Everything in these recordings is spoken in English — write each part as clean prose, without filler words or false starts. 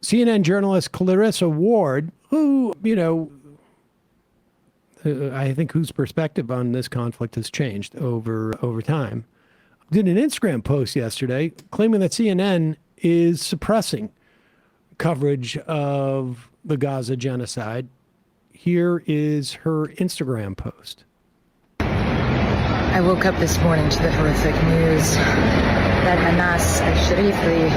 CNN journalist Clarissa Ward, who, I think whose perspective on this conflict has changed over time, did an Instagram post yesterday claiming that CNN is suppressing coverage of the Gaza genocide. Here is her Instagram post. I woke up this morning to the horrific news that Anas al-Sharifi,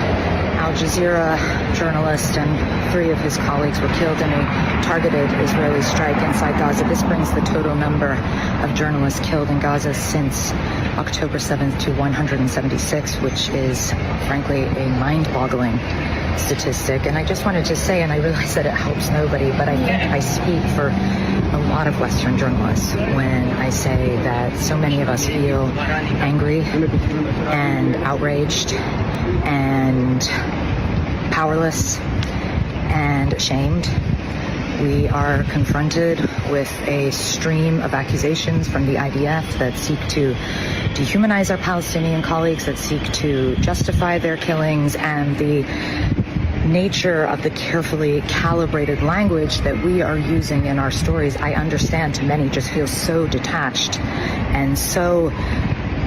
Al Jazeera journalist, and 3 of his colleagues were killed in a targeted Israeli strike inside Gaza. This brings the total number of journalists killed in Gaza since October 7th to 176, which is, frankly, a mind-boggling statistic. And I just wanted to say, and I realize that it helps nobody, but I think I speak for a lot of Western journalists when I say that so many of us feel angry and outraged and powerless and ashamed. We are confronted with a stream of accusations from the IDF that seek to dehumanize our Palestinian colleagues, that seek to justify their killings, and the nature of the carefully calibrated language that we are using in our stories, I understand to many just feels so detached and so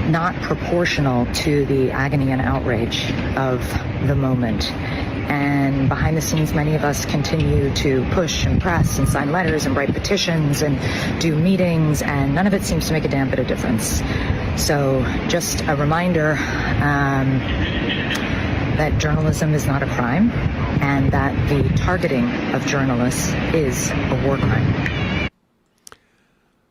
not proportional to the agony and outrage of the moment. And behind the scenes, many of us continue to push and press and sign letters and write petitions and do meetings, and none of it seems to make a damn bit of difference. So just a reminder that journalism is not a crime, and that the targeting of journalists is a war crime.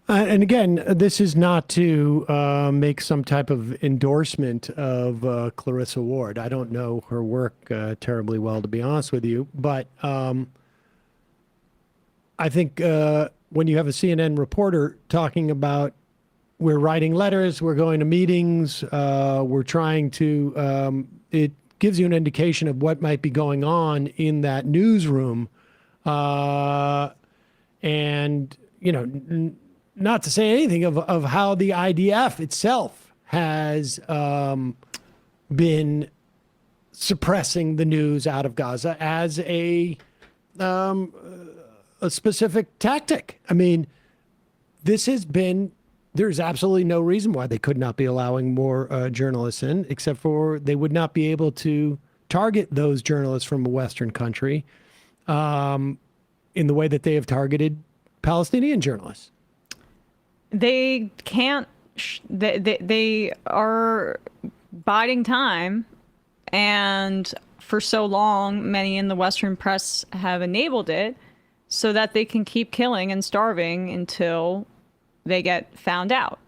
And again, this is not to make some type of endorsement of Clarissa Ward. I don't know her work terribly well, to be honest with you. But I think when you have a CNN reporter talking about, we're writing letters, we're going to meetings, we're trying to, it gives you an indication of what might be going on in that newsroom. And, not to say anything of how the IDF itself has been suppressing the news out of Gaza as a specific tactic. I mean, there's absolutely no reason why they could not be allowing more journalists in, except for they would not be able to target those journalists from a Western country in the way that they have targeted Palestinian journalists. They can't, they are biding time, and for so long, many in the Western press have enabled it so that they can keep killing and starving until they get found out.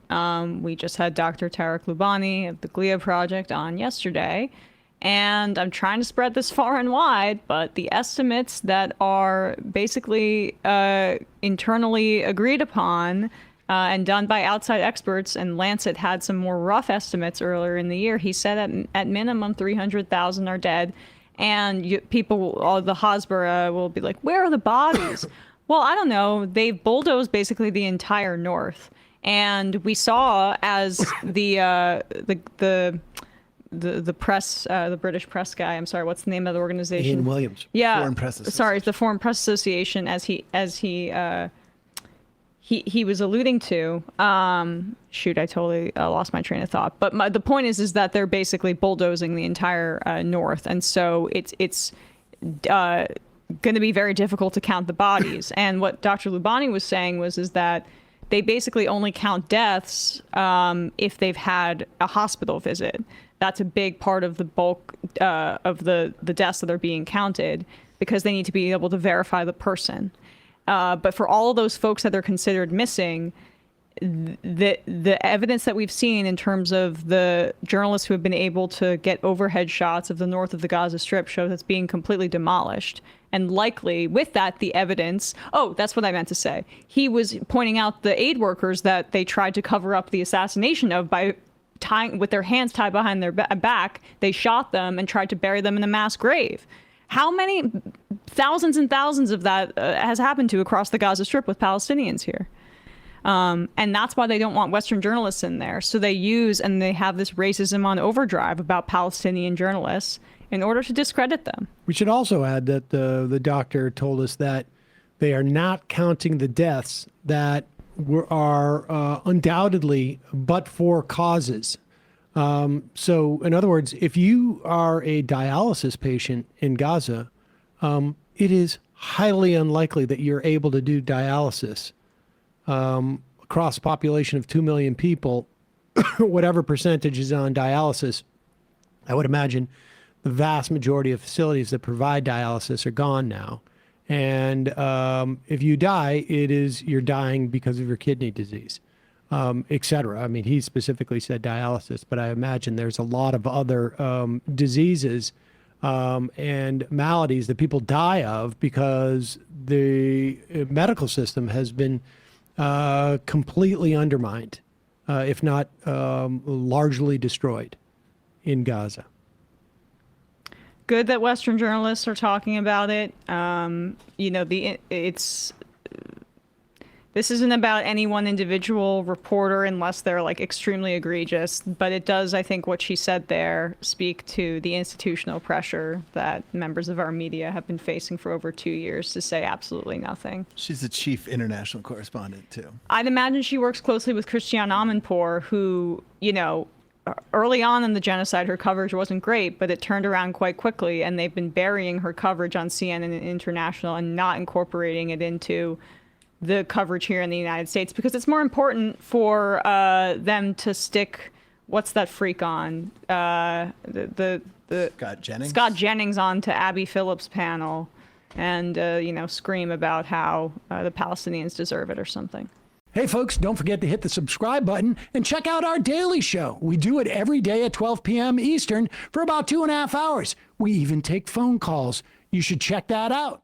We just had Dr. Tarek Loubani of the GLIA Project on yesterday, and I'm trying to spread this far and wide, but the estimates that are basically internally agreed upon and done by outside experts, and Lancet had some more rough estimates earlier in the year. He said at minimum 300,000 are dead, and the Hasbara will be like, where are the bodies? Well, I don't know. They've bulldozed basically the entire north, and we saw as the press, the British press guy. I'm sorry, what's the name of the organization? Ian Williams. Yeah, Foreign Press Association. Sorry, the Foreign Press Association, as he was alluding to. Shoot, I totally lost my train of thought. But the point is that they're basically bulldozing the entire north, and so it's going to be very difficult to count the bodies. And what Dr. Loubani was saying is that they basically only count deaths if they've had a hospital visit. That's a big part of the bulk of the deaths that are being counted, because they need to be able to verify the person. But for all of those folks that are considered missing, the evidence that we've seen in terms of the journalists who have been able to get overhead shots of the north of the Gaza Strip shows it's being completely demolished. And likely with that, the evidence, that's what I meant to say. He was pointing out the aid workers that they tried to cover up the assassination of by tying with their hands tied behind their back. They shot them and tried to bury them in a mass grave. How many thousands and thousands of that has happened to across the Gaza Strip with Palestinians here? And that's why they don't want Western journalists in there. So they have this racism on overdrive about Palestinian journalists. in order to discredit them. We should also add that the doctor told us that they are not counting the deaths that are undoubtedly but for causes. So, in other words, if you are a dialysis patient in Gaza, it is highly unlikely that you're able to do dialysis across a population of 2 million people, whatever percentage is on dialysis. I would imagine the vast majority of facilities that provide dialysis are gone now. And if you die, you're dying because of your kidney disease, et cetera. I mean, he specifically said dialysis, but I imagine there's a lot of other diseases and maladies that people die of because the medical system has been completely undermined, if not largely destroyed in Gaza. Good that Western journalists are talking about it. This isn't about any one individual reporter unless they're like extremely egregious, but it does, I think, what she said there speak to the institutional pressure that members of our media have been facing for over 2 years to say absolutely nothing. She's the chief international correspondent, too. I'd imagine she works closely with Christiane Amanpour, who, early on in the genocide, her coverage wasn't great, but it turned around quite quickly, and they've been burying her coverage on CNN and International and not incorporating it into the coverage here in the United States because it's more important for them to stick what's that freak on the Scott Jennings on to Abby Phillips' panel and scream about how the Palestinians deserve it or something. Hey, folks, don't forget to hit the subscribe button and check out our daily show. We do it every day at 12 p.m. Eastern for about 2.5 hours. We even take phone calls. You should check that out.